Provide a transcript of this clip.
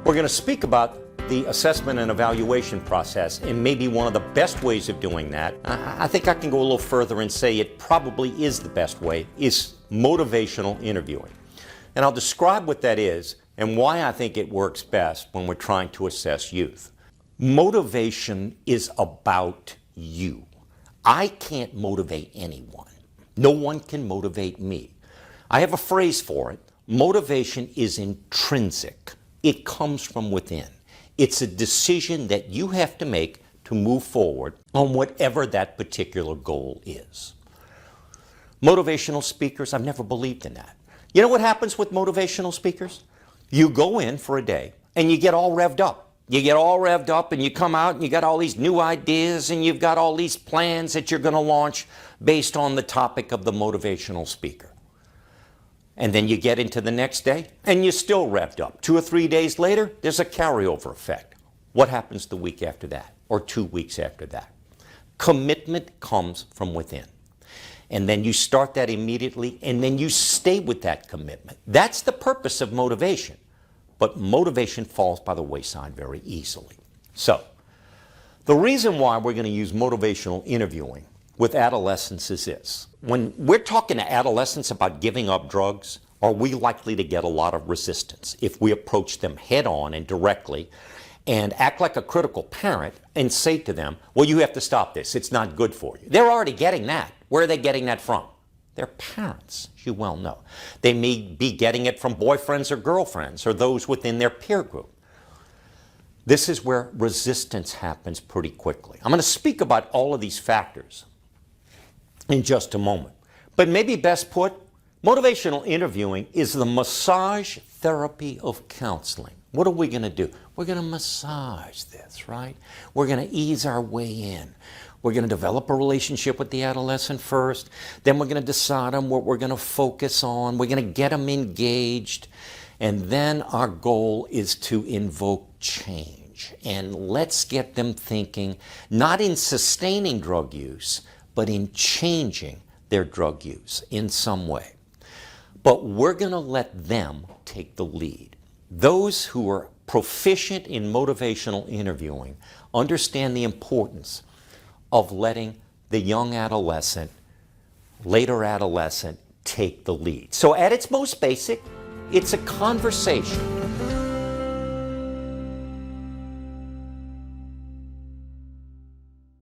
We're going to speak about the assessment and evaluation process, and maybe one of the best ways of doing that, I think I can go a little further and say it probably is the best way, is motivational interviewing. And I'll describe what that is and why I think it works best when we're trying to assess youth. Motivation is about you. I can't motivate anyone. No one can motivate me. I have a phrase for it. Motivation is intrinsic. It comes from within. It's a decision that you have to make to move forward on whatever that particular goal is. Motivational speakers, I've never believed in that. You know what happens with motivational speakers? You go in for a day and you get all revved up. You get all revved up and you come out and you got all these new ideas and you've got all these plans that you're going to launch based on the topic of the motivational speaker. And then you get into the next day and you're still revved up. 2 or 3 days later, there's a carryover effect. What happens the week after that or 2 weeks after that? Commitment comes from within. And then you start that immediately and then you stay with that commitment. That's the purpose of motivation. But motivation falls by the wayside very easily. So, the reason why we're going to use motivational interviewing with adolescents is this. When we're talking to adolescents about giving up drugs, are we likely to get a lot of resistance if we approach them head on and directly and act like a critical parent and say to them, well, you have to stop this. It's not good for you. They're already getting that. Where are they getting that from? Their parents, as you well know. They may be getting it from boyfriends or girlfriends or those within their peer group. This is where resistance happens pretty quickly. I'm going to speak about all of these factors in just a moment. But maybe best put, motivational interviewing is the massage therapy of counseling. What are we going to do? We're going to massage this, right? We're going to ease our way in. We're going to develop a relationship with the adolescent first. Then we're going to decide on what we're going to focus on. We're going to get them engaged. And then our goal is to invoke change. And let's get them thinking, not in sustaining drug use, but in changing their drug use in some way. But we're going to let them take the lead. Those who are proficient in motivational interviewing understand the importance of letting the young adolescent, later adolescent, take the lead. So at its most basic, it's a conversation